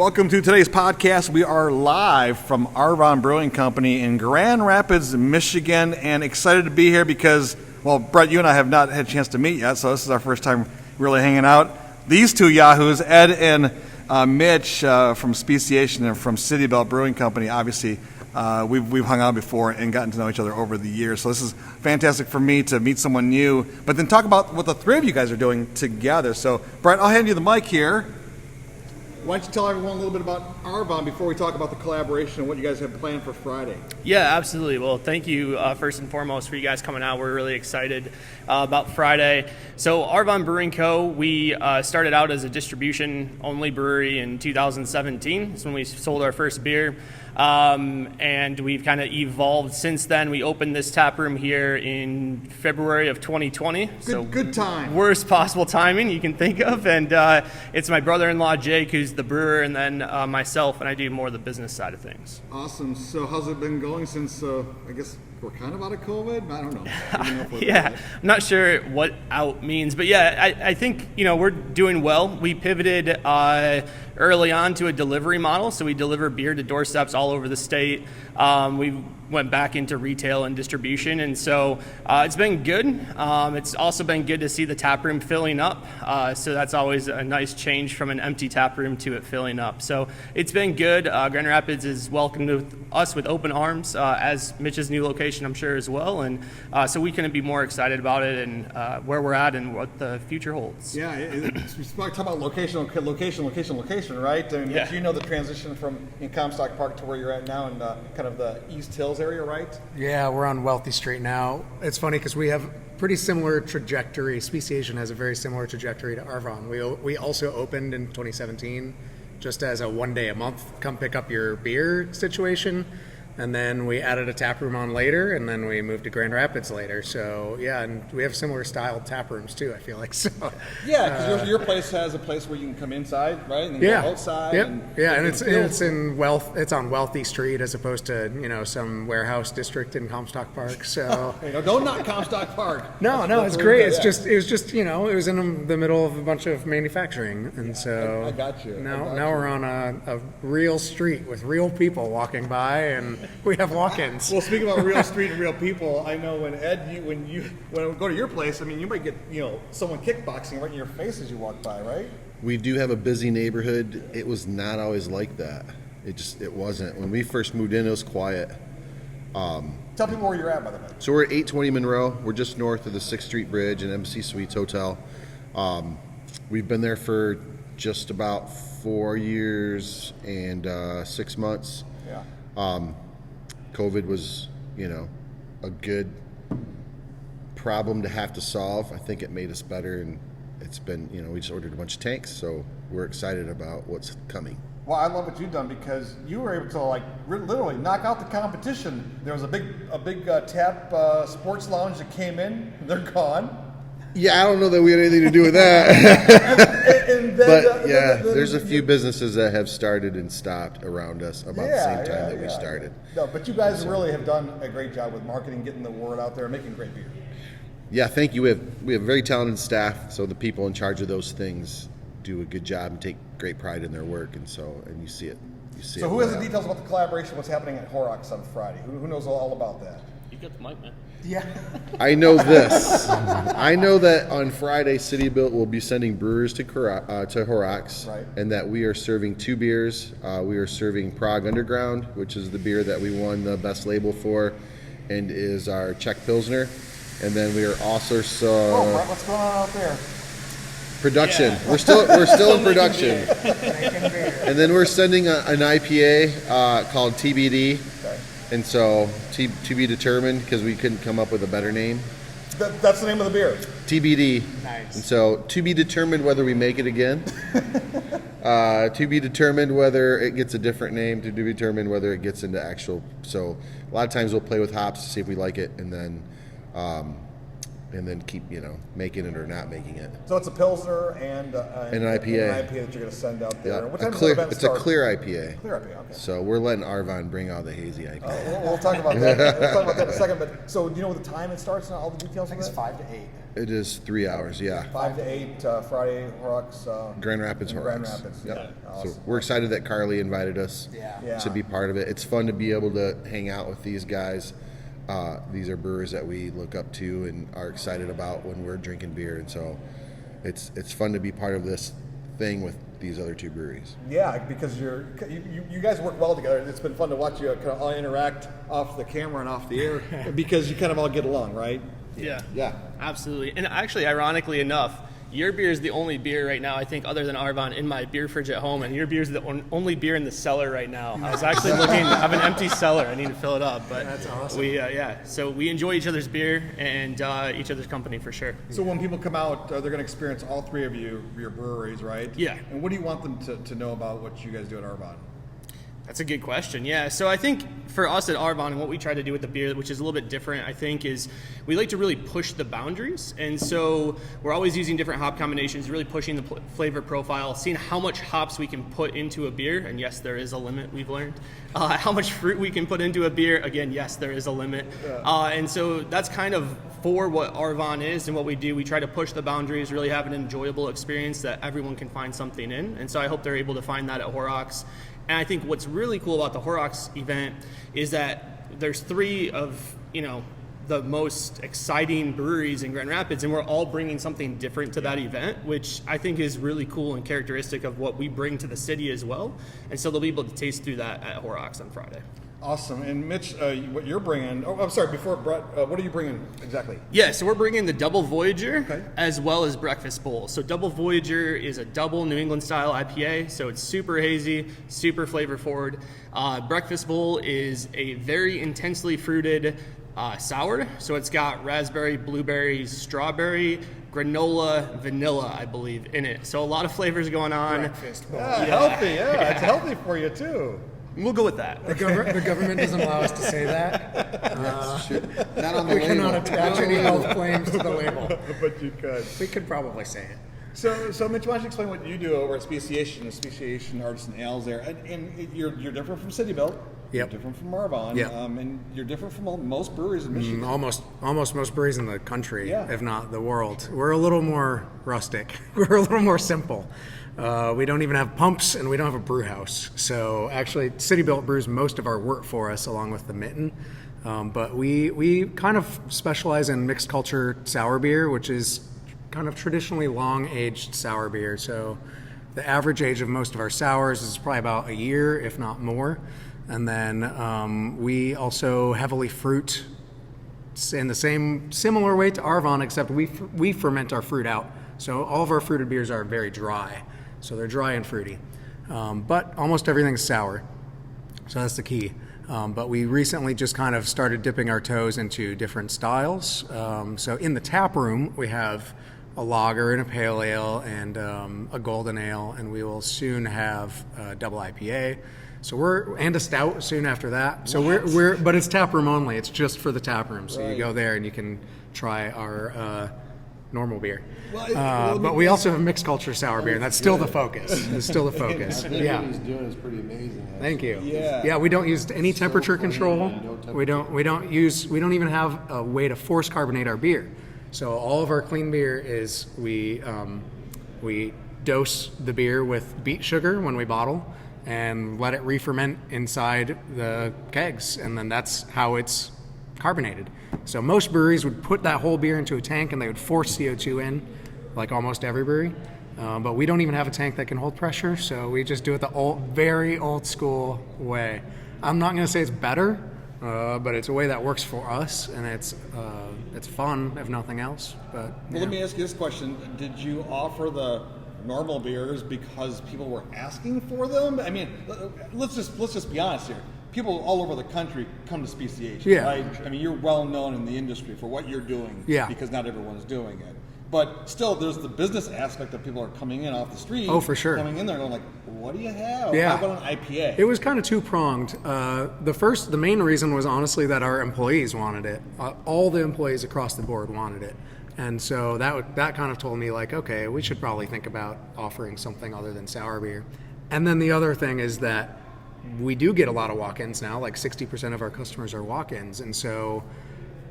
Welcome to today's podcast. We are live from Arvon Brewing Company in Grand Rapids, Michigan, and excited to be here because, well, Brett, you and I have not had a chance to meet yet, so this is our first time really hanging out. These two yahoos, Ed and Mitch from Speciation and from City Belt Brewing Company, obviously we've hung out before and gotten to know each other over the years. So this is fantastic for me to meet someone new, but then talk about what the three of you guys are doing together. So, Brett, I'll hand you the mic here. Why don't you tell everyone a little bit about Arvon before we talk about the collaboration and what you guys have planned for Friday? Yeah, absolutely. Well, thank you first and foremost for you guys coming out. We're really excited about Friday. So Arvon Brewing Co., we started out as a distribution-only brewery in 2017. That's when we sold our first beer. And we've kind of evolved since then. We opened this tap room here in February of 2020. Good time. Worst possible timing you can think of. And it's my brother-in-law, Jake, who's the brewer, and then myself, and I do more of the business side of things. Awesome. So how's it been going since, I guess, we're kind of out of COVID? I don't know. Yeah, I'm not sure what out means, but yeah, I think, we're doing well. We pivoted early on to a delivery model, so we deliver beer to doorsteps all over the state. We went back into retail and distribution, and so it's been good. It's also been good to see the tap room filling up, so that's always a nice change from an empty tap room to it filling up. So it's been good. Grand Rapids is welcomed us with open arms, as Mitch's new location, I'm sure, as well, and so we couldn't be more excited about it and where we're at and what the future holds. Yeah, we talk about location, right? And yeah. You know the transition from in Comstock Park to where you're at now in kind of the East Hills area, right? Yeah, we're on Wealthy Street now. It's funny because we have pretty similar trajectory. Speciation has a very similar trajectory to Arvon. We also opened in 2017 just as a one day a month, come pick up your beer situation. And then we added a tap room on later, and then we moved to Grand Rapids later. So, yeah, and we have similar styled tap rooms, too, I feel like. So, yeah, because your place has a place where you can come inside, right? And then go outside. Yep. And it's on Wealthy Street as opposed to, some warehouse district in Comstock Park. So don't knock Comstock Park. No, it's great. It was in the middle of a bunch of manufacturing. And so I got you. Now we're on a real street with real people walking by, and we have walk-ins. Well, speaking about real street and real people, I know when we go to your place, I mean, you might get someone kickboxing right in your face as you walk by, right? We do have a busy neighborhood. It was not always like that. It wasn't. When we first moved in, it was quiet. Tell people where you're at, by the way. So we're at 820 Monroe. We're just north of the 6th Street Bridge and Embassy Suites Hotel. We've been there for just about 4 years and 6 months. Yeah. COVID was, a good problem to have to solve. I think it made us better, and it's been, we just ordered a bunch of tanks, so we're excited about what's coming. Well, I love what you've done because you were able to literally knock out the competition. There was a big tap sports lounge that came in. They're gone. Yeah, I don't know that we had anything to do with that. There's a few businesses that have started and stopped around us about the same time that we started. No, but you guys really have done a great job with marketing, getting the word out there, and making great beer. Yeah, thank you. We have very talented staff, so the people in charge of those things do a good job and take great pride in their work, and you see it. So who has the details about the collaboration? What's happening at Horrocks on Friday? Who knows all about that? You got the mic, man. Yeah. I know this. I know that on Friday, City Belt will be sending brewers to Horrocks, right, and that we are serving 2 beers. We are serving Prague Underground, which is the beer that we won the best label for, and is our Czech Pilsner. And then we are also Brett, what's going on out there? Production. Yeah. We're still in production. And then we're sending an IPA called TBD. Okay. And so, to be determined, because we couldn't come up with a better name. That's the name of the beer. TBD. Nice. And so, to be determined whether we make it again. To be determined whether it gets a different name. To be determined whether it gets into actual. So, a lot of times we'll play with hops to see if we like it, and then and then keep making it or not making it. So it's a Pilsner and an IPA. An IPA that you're going to send out there. Yeah, What time does the event it's start? a clear IPA. Clear IPA, okay. So we're letting Arvon bring out the hazy IPA. We'll talk about that. We'll talk about that in a second. But so, do you know what the time it starts and all the details of It's it? 5 to 8. It is 3 hours, yeah. 5 to 8 Friday, Horrocks. Grand Rapids, in Horrocks. Grand Rapids. Yep. Yeah. Awesome. So we're excited that Carly invited us Yeah. to be part of it. It's fun to be able to hang out with these guys. These are brewers that we look up to and are excited about when we're drinking beer, and so it's fun to be part of this thing with these other two breweries. Yeah, because you guys work well together. It's been fun to watch you kind of all interact off the camera and off the air because you kind of all get along, right? Yeah. Yeah. Absolutely. And actually, ironically enough, your beer is the only beer right now, I think, other than Arvon, in my beer fridge at home, and your beer is the only beer in the cellar right now. I was actually looking. I have an empty cellar. I need to fill it up. But That's awesome. So we enjoy each other's beer and each other's company for sure. So when people come out, they're going to experience all three of your breweries, right? Yeah. And what do you want them to know about what you guys do at Arvon? That's a good question. Yeah. So I think for us at Arvon and what we try to do with the beer, which is a little bit different, I think, is we like to really push the boundaries. And so we're always using different hop combinations, really pushing the flavor profile, seeing how much hops we can put into a beer. And yes, there is a limit, we've learned. How much fruit we can put into a beer. Again, yes, there is a limit. And so that's kind of for what Arvon is and what we do. We try to push the boundaries, really have an enjoyable experience that everyone can find something in. And so I hope they're able to find that at Horrocks. And I think what's really cool about the Horrocks event is that there's 3 of, the most exciting breweries in Grand Rapids, and we're all bringing something different to that event, which I think is really cool and characteristic of what we bring to the city as well. And so they'll be able to taste through that at Horrocks on Friday. Awesome. And Mitch, what you're bringing, I'm sorry, before Brett, what are you bringing exactly? Yeah, so we're bringing the Double Voyager Okay. as well as Breakfast Bowl. So Double Voyager is a double New England style IPA, so it's super hazy, super flavor forward. Breakfast Bowl is a very intensely fruited sour, so it's got raspberry, blueberry, strawberry, granola, vanilla, I believe, in it. So a lot of flavors going on. Breakfast bowl. Yeah, healthy. Yeah, it's healthy for you too. We'll go with that. The government doesn't allow us to say that. Not on the We label. cannot attach any health claims to the label. But you could. We could probably say it. So Mitch, why don't you explain what you do over at Speciation, the Speciation Artisan Ales there? And you're different from City Built. You're Yep. different from Arvon. Yep. And you're different from most breweries in Michigan. Almost most breweries in the country, Yeah. if not the world. We're a little more rustic. We're a little more simple. We don't even have pumps, and we don't have a brew house. So actually, City Built brews most of our work for us, along with the Mitten. But we kind of specialize in mixed culture sour beer, which is kind of traditionally long-aged sour beer. So the average age of most of our sours is probably about a year, if not more. And then we also heavily fruit in the similar way to Arvon, except we ferment our fruit out. So all of our fruited beers are very dry. So they're dry and fruity. But almost everything's sour. So that's the key. But we recently just kind of started dipping our toes into different styles. So in the tap room, we have a lager and a pale ale and a golden ale, and we will soon have a double IPA. So and a stout soon after that. So but it's tap room only. It's just for the tap room. So you go there and you can try our normal beer. But we also have mixed culture sour beer, and that's still the focus. It's still the focus. Yeah. What he's doing is pretty amazing. Thank you. Yeah. We don't use any temperature control. We don't even have a way to force carbonate our beer. So all of our clean beer is we dose the beer with beet sugar when we bottle and let it re-ferment inside the kegs, and then that's how it's carbonated. So most breweries would put that whole beer into a tank and they would force CO2 in, like almost every brewery. But we don't even have a tank that can hold pressure, so we just do it the very old school way. I'm not going to say it's better, but it's a way that works for us, and it's fun if nothing else. But Well, let me ask you this question: did you offer the normal beers because people were asking for them? I mean, let's just be honest here. People all over the country come to Speciation, Yeah. right? I mean, you're well known in the industry for what you're doing, Yeah. because not everyone's doing it. But still, there's the business aspect that people are coming in off the street. Oh, for sure. Coming in there going like, what do you have? Yeah. How about an IPA? It was kind of two-pronged. The main reason was honestly that our employees wanted it. All the employees across the board wanted it. And so that kind of told me, like, okay, we should probably think about offering something other than sour beer. And then the other thing is that we do get a lot of walk-ins now. Like 60% of our customers are walk-ins. And so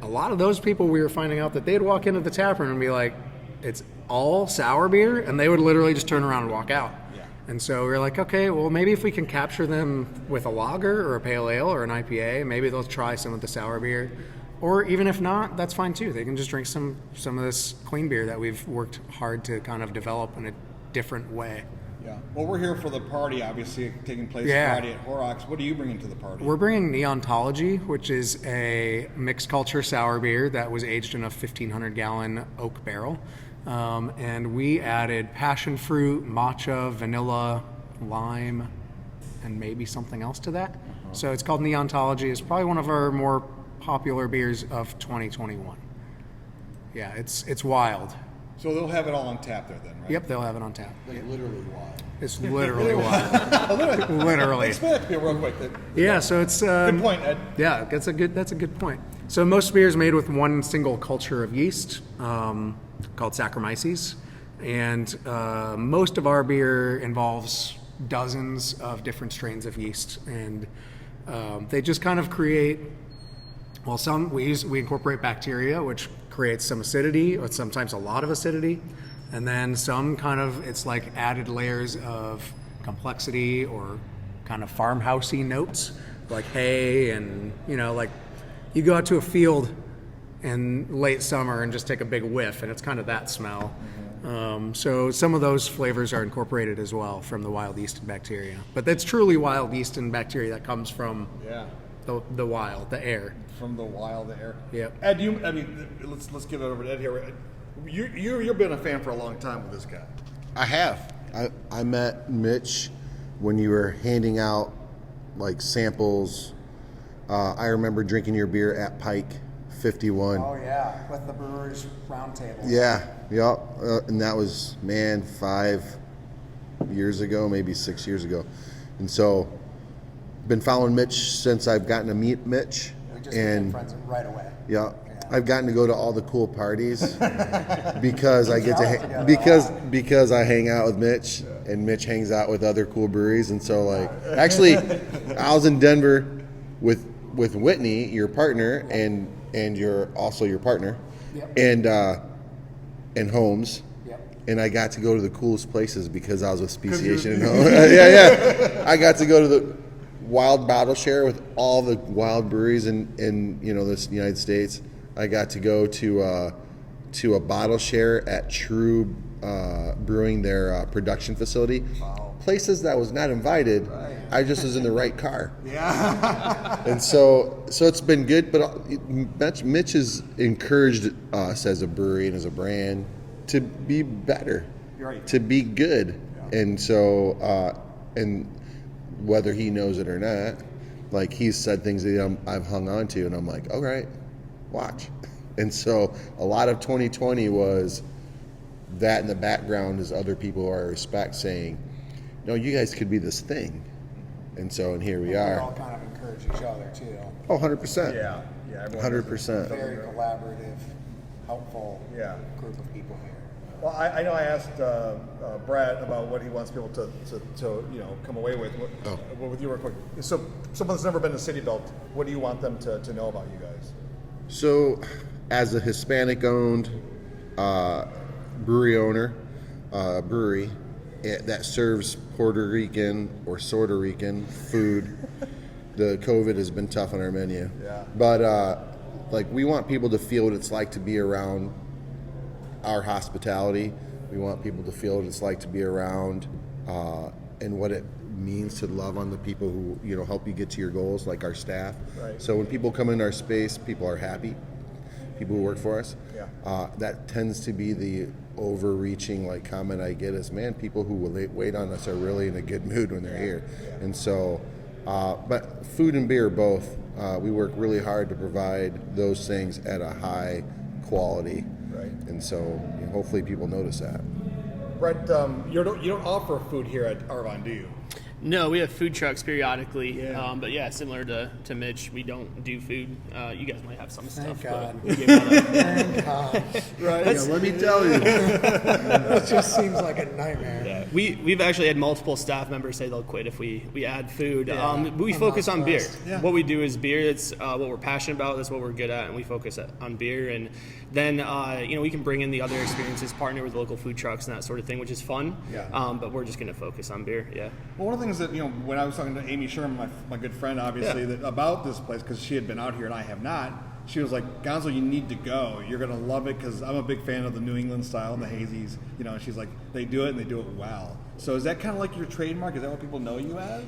a lot of those people, we were finding out that they'd walk into the tap room and be like, it's all sour beer, and they would literally just turn around and walk out. Yeah. And so we were like, okay, well, maybe if we can capture them with a lager or a pale ale or an IPA, maybe they'll try some of the sour beer. Or even if not, that's fine too. They can just drink some of this clean beer that we've worked hard to kind of develop in a different way. Yeah. Well, we're here for the party, obviously, taking place Friday at Horrocks. What are you bringing to the party? We're bringing Neontology, which is a mixed culture sour beer that was aged in a 1,500-gallon oak barrel. And we added passion fruit, matcha, vanilla, lime, and maybe something else to that. Uh-huh. So it's called Neontology. It's probably one of our more popular beers of 2021. Yeah, it's wild. So they'll have it all on tap there then, right? Yep, they'll have it on tap. Like literally wild. It's literally wild. Literally. Explain that to me real quick. Yeah, so it's good point, Ed. Yeah, that's a good point. So most beer is made with one single culture of yeast called Saccharomyces, and most of our beer involves dozens of different strains of yeast, and they just kind of create. Well, some we incorporate bacteria, which creates some acidity, or sometimes a lot of acidity, and then some kind of, it's like added layers of complexity or kind of farmhousey notes, like hay, and like you go out to a field in late summer and just take a big whiff, and it's kind of that smell. So some of those flavors are incorporated as well from the wild yeast and bacteria, but that's truly wild yeast and bacteria that comes from the wild, the air. From the wild, the air. Yep. Ed, let's give it over to Ed here. You've been a fan for a long time with this guy. I have. I met Mitch when you were handing out like samples. I remember drinking your beer at Pike 51. Oh yeah, with the Brewers Roundtable. Yeah, yep. And that was 5 years ago, maybe 6 years ago, and so been following Mitch since I've gotten to meet Mitch. We just became friends right away. Yeah. I've gotten to go to all the cool parties because I get to because I hang out with Mitch, and Mitch hangs out with other cool breweries, and so like actually I was in Denver with Whitney, your partner, and you're also your partner, and Holmes. And I got to go to the coolest places because I was with Speciation and Holmes. Yeah. I got to go to the wild bottle share with all the wild breweries in this United States. I got to go to a bottle share at True Brewing, their production facility. Wow. Places that I was not invited. Right. I just was in the right car. Yeah. And so it's been good, but Mitch has encouraged us as a brewery and as a brand to be better, right, to be good. Yeah. And so and whether he knows it or not, like he's said things that I've hung on to, and I'm like, all right, watch. And so a lot of 2020 was that in the background as other people who I respect saying, no, you guys could be this thing. And here we are. We all kind of encourage each other too. Oh, 100%. Yeah. 100%. Very collaborative, helpful group of people here. Well, I know I asked Brad about what he wants people to come away with. With you real quick. So someone that's never been to City Belt, what do you want them to know about you guys? So, as a Hispanic-owned brewery owner, brewery that serves Puerto Rican or Puerto Rican food, the COVID has been tough on our menu. Yeah. But we want people to feel what it's like to be around our hospitality. We want people to feel what it's like to be around and what it means to love on the people who help you get to your goals, like our staff. Right. So when people come in our space, people are happy. People who work for us. Yeah. That tends to be the overreaching comment I get is, man, people who will wait on us are really in a good mood when they're here. Yeah. And so, but food and beer both, we work really hard to provide those things at a high quality. Right. And so hopefully people notice that. Brett, you don't offer food here at Arvon, do you? No, we have food trucks periodically, Yeah. but yeah, similar to Mitch, we don't do food. You guys might have some Thank stuff. God. But we gave that up. Thank God. Right. Yeah, let me tell you. It just seems like a nightmare. Yeah, we've actually had multiple staff members say they'll quit if we add food. We I'm focus not on beer. surprised. Yeah. What we do is beer. It's what we're passionate about. That's what we're good at, and we focus on beer. And then we can bring in the other experiences, partner with local food trucks and that sort of thing, which is fun. Yeah. But we're just going to focus on beer. Yeah. Well, one of the things that, when I was talking to Amy Sherman, my good friend, obviously, that about this place, because she had been out here and I have not, she was like, Gonzo, you need to go. You're going to love it, because I'm a big fan of the New England style and the hazies. And she's like, they do it and they do it well. So is that kind of like your trademark? Is that what people know you as?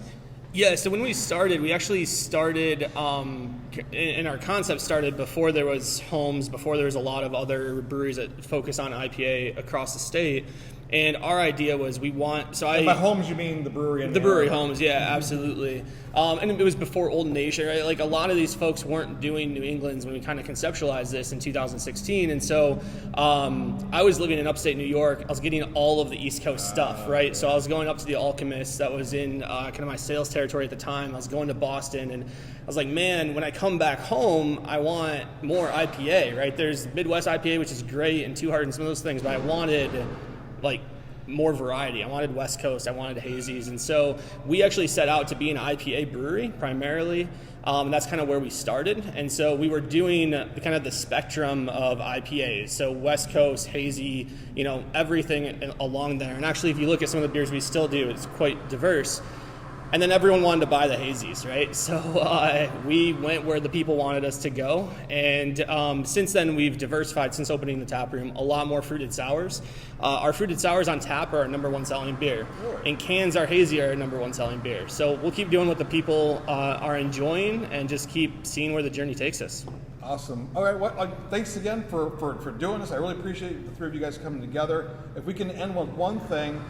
Yeah, so when we started, we actually started, and our concept started before there was Holmes, before there was a lot of other breweries that focus on IPA across the state. And our idea was And by Holmes, you mean the brewery in the area? Holmes, yeah, absolutely. And it was before Old Nation, right? Like a lot of these folks weren't doing New England's when we kind of conceptualized this in 2016. And so I was living in upstate New York. I was getting all of the East Coast stuff, right? So I was going up to the Alchemist that was in kind of my sales territory at the time. I was going to Boston, and I was like, man, when I come back home, I want more IPA, right? There's Midwest IPA, which is great, and Two Heart and some of those things, but I wanted more variety. I wanted West Coast, I wanted hazies, and so we actually set out to be an IPA brewery primarily, and that's kind of where we started. And so we were doing kind of the spectrum of IPAs, so West Coast, hazy, everything along there. And actually, if you look at some of the beers we still do, it's quite diverse. And then everyone wanted to buy the hazies, right? So we went where the people wanted us to go. And since then, we've diversified since opening the tap room. A lot more fruited sours. Our fruited sours on tap are our number one selling beer. And cans, our hazy, are our number one selling beer. So we'll keep doing what the people are enjoying and just keep seeing where the journey takes us. Awesome. All right. Thanks again for doing this. I really appreciate the three of you guys coming together. If we can end with one thing,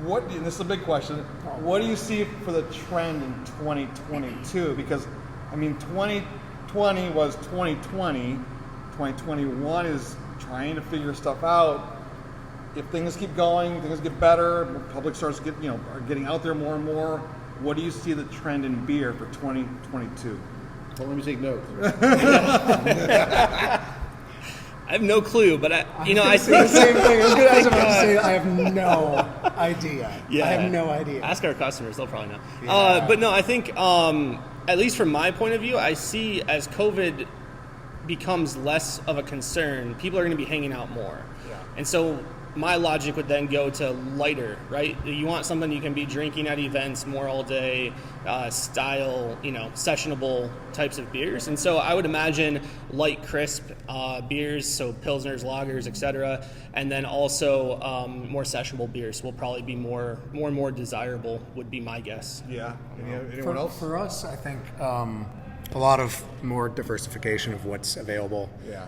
and this is a big question, what do you see for the trend in 2022? Because, 2020 was 2020. 2021 is trying to figure stuff out. If things keep going, things get better, public starts are getting out there more and more. What do you see the trend in beer for 2022? Well, let me take notes. I have no clue, but I think the same thing. I was about to say I have no idea. Yeah. I have no idea. Ask our customers; they'll probably know. Yeah. But no, I think at least from my point of view, I see as COVID becomes less of a concern, people are going to be hanging out more, and so my logic would then go to lighter, right? You want something you can be drinking at events more all day, style, sessionable types of beers. And so I would imagine light, crisp beers, so pilsners, lagers, etc. And then also more sessionable beers will probably be more and more desirable, would be my guess. Yeah. Anyone else? For us, I think a lot of more diversification of what's available. Yeah.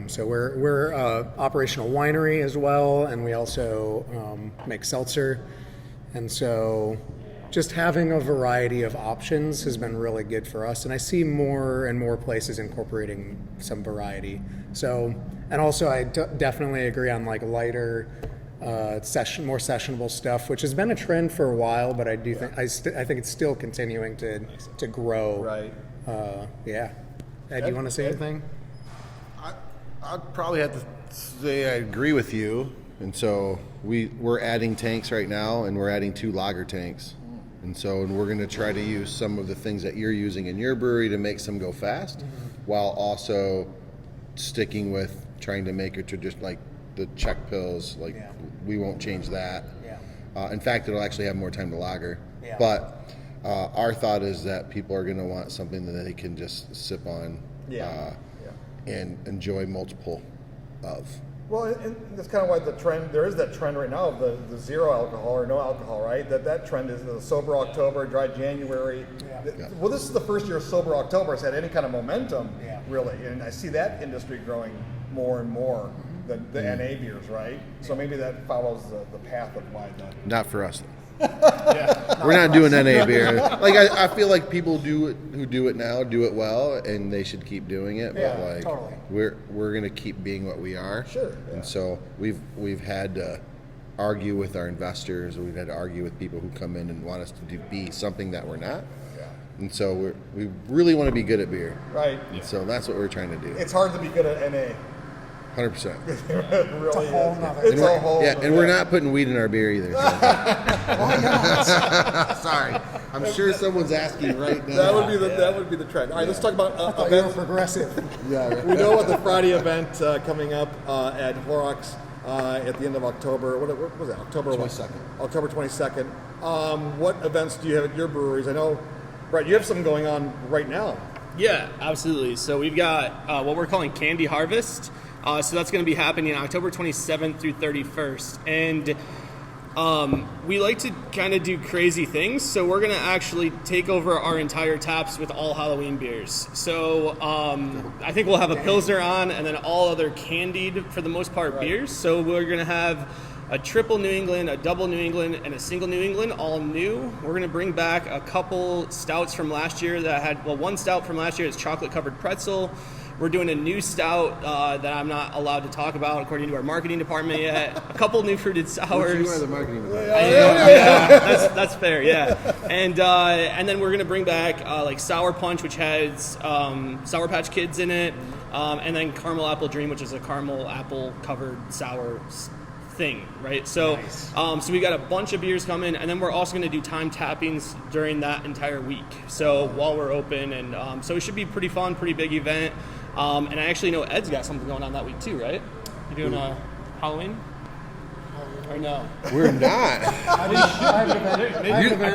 So we're operational winery as well, and we also make seltzer. And so just having a variety of options has been really good for us. And I see more and more places incorporating some variety. So, and also I definitely agree on lighter, more sessionable stuff, which has been a trend for a while, but I do think I think it's still continuing to grow. Right. Ed, do you want to say anything? I'd probably have to say I agree with you. And so we're adding tanks right now, and we're adding 2 lager tanks. And we're going to try to use some of the things that you're using in your brewery to make some go fast, while also sticking with trying to make a tradition like the Czech pills. We won't change that. In fact, it'll actually have more time to lager. But our thought is that people are going to want something that they can just sip on and enjoy multiple of. Well, and that's kind of why there is that trend right now of the zero alcohol or no alcohol, right? That trend is the sober October, dry January. Yeah. Well, this is the first year sober October has had any kind of momentum, really. And I see that industry growing more and more, the NA beers, right? So maybe that follows the path of why that. Not for us. We're not doing NA beer. I feel like people who do it now do it well, and they should keep doing it. But totally. we're gonna keep being what we are. Sure. And so we've had argue with our investors, or we've had to argue with people who come in and want us to be something that we're not. And so we really want to be good at beer. Right. And so that's what we're trying to do. It's hard to be good at NA. 100%. It really whole is. nother- It's a whole. And we're not putting weed in our beer either. Sorry. I'm sure someone's asking right now. That would be the trend. All right, let's talk about I thought you were events. progressive. Yeah, right. We know about the Friday event coming up at Horrocks at the end of October. What was it? October 22nd. October 22nd. What events do you have at your breweries? I know, Brett, you have something going on right now. Yeah, absolutely. So we've got what we're calling Candy Harvest. So that's going to be happening October 27th through 31st. And we like to kind of do crazy things. So we're going to actually take over our entire taps with all Halloween beers. So I think we'll have a Pilsner on and then all other candied, for the most part, beers. So we're going to have a triple New England, a double New England, and a single New England, all new. We're going to bring back a couple stouts from last year that had, one stout from last year is chocolate-covered pretzel. We're doing a new stout that I'm not allowed to talk about according to our marketing department yet. A couple new fruited sours. You are the marketing department. Yeah, that's fair, yeah. And then we're gonna bring back like Sour Punch, which has Sour Patch Kids in it, and then Caramel Apple Dream, which is a caramel apple covered sour thing, right? So, so we got a bunch of beers coming, and then we're also going to do time tappings during that entire week. So while we're open, and so it should be pretty fun, pretty big event. And I actually know Ed's got something going on that week too, right? You doing Halloween? Or no? We're not. I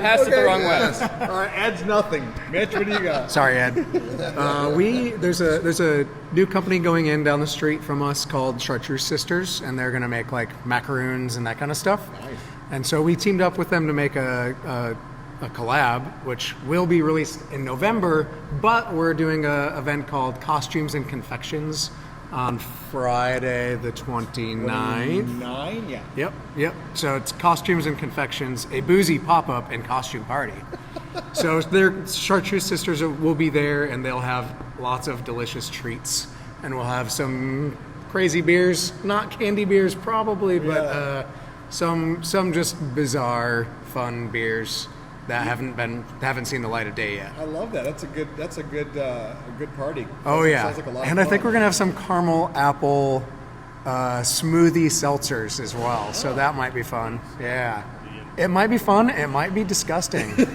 passed it the wrong way. All right, Ed's nothing. Mitch, what do you got? Sorry, Ed. There's a new company going in down the street from us called Chartreuse Sisters, and they're gonna make like macaroons and that kind of stuff. Nice. And so we teamed up with them to make a collab, which will be released in November. But we're doing an event called Costumes and Confections on Friday the 29th. Yeah. Yep. So it's Costumes and Confections, a boozy pop-up and costume party. So their Chartreuse Sisters will be there, and they'll have lots of delicious treats. And we'll have some crazy beers, not candy beers probably, but some just bizarre, fun beers that haven't seen the light of day yet. I love that. That's a good party. Oh yeah, Sounds like a lot of and I fun. think we're gonna have some caramel apple smoothie seltzers as well. So that might be fun. Yeah, it might be fun. It might be disgusting. We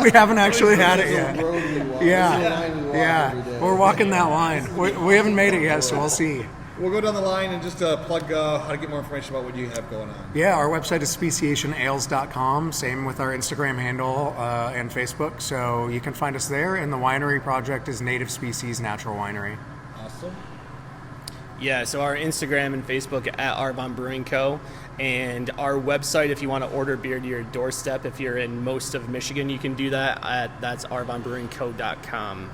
haven't actually had it yet. Yeah. We're walking that line. We haven't made it yet, so we'll see. We'll go down the line and just plug how to get more information about what you have going on. Yeah, our website is speciationales.com. Same with our Instagram handle and Facebook. So you can find us there. And the winery project is Native Species Natural Winery. Awesome. Yeah, so our Instagram and Facebook at Arvon Brewing Co. And our website, if you want to order beer to your doorstep, if you're in most of Michigan, you can do that. That's arvonbrewingco.com.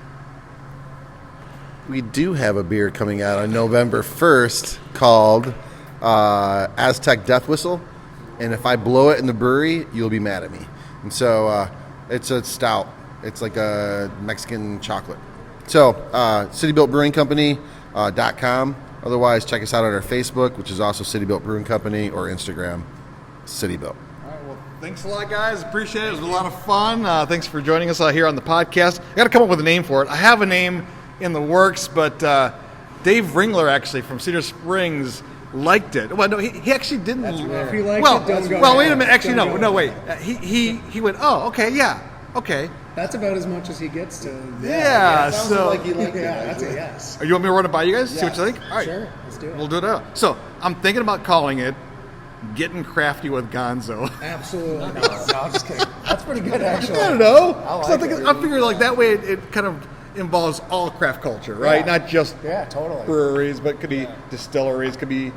We do have a beer coming out on November 1st called Aztec Death Whistle. And if I blow it in the brewery, you'll be mad at me. And so it's a stout. It's like a Mexican chocolate. So citybuiltbrewingcompany.com. Otherwise, check us out on our Facebook, which is also City Built Brewing Company, or Instagram, City Built. All right, well, thanks a lot, guys. Appreciate it. It was a lot of fun. Thanks for joining us here on the podcast. I got to come up with a name for it. I have a name in the works, but Dave Ringler, actually, from Cedar Springs, liked it. Well, no, he actually didn't. If you like well, it, don't go well, ahead. wait a minute. Actually, Don't no, go wait. He went, oh, okay, yeah, okay. That's about as much as he gets to. Yeah, Sounds so like you liked it. Yeah, that's a yes. you want me to run it by you guys? See what you think? All right. Sure, let's do it. We'll do it out. So I'm thinking about calling it Getting Crafty with Gonzo. Absolutely. No, I'm just kidding. That's pretty good, actually. I don't know. I So like it. I figure like that way it kind of involves all craft culture, right? Yeah. Not just Yeah, totally. breweries, but it could be distilleries, could be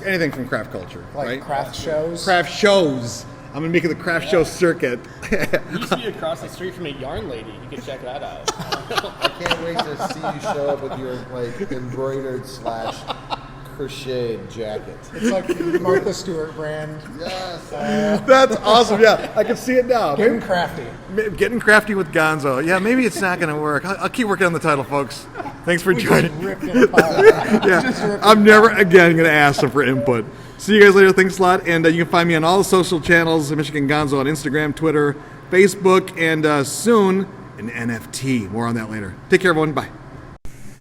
anything from craft culture, Like right? craft shows. Craft shows. I'm gonna make it the craft show circuit. It used to be across the street from a yarn lady. You can check that out. I can't wait to see you show up with your embroidered / crocheted jacket. It's like Martha Stewart brand. Yes. That's awesome. Yeah, I can see it now. Getting crafty. Getting Crafty with Gonzo. Yeah, maybe it's not gonna work. I'll keep working on the title, folks. Thanks for joining. Ripped it apart. Yeah, I'm never again gonna ask them for input. See you guys later. Thanks a lot. And you can find me on all the social channels, Michigan Gonzo on Instagram, Twitter, Facebook, and soon an NFT. More on that later. Take care, everyone. Bye.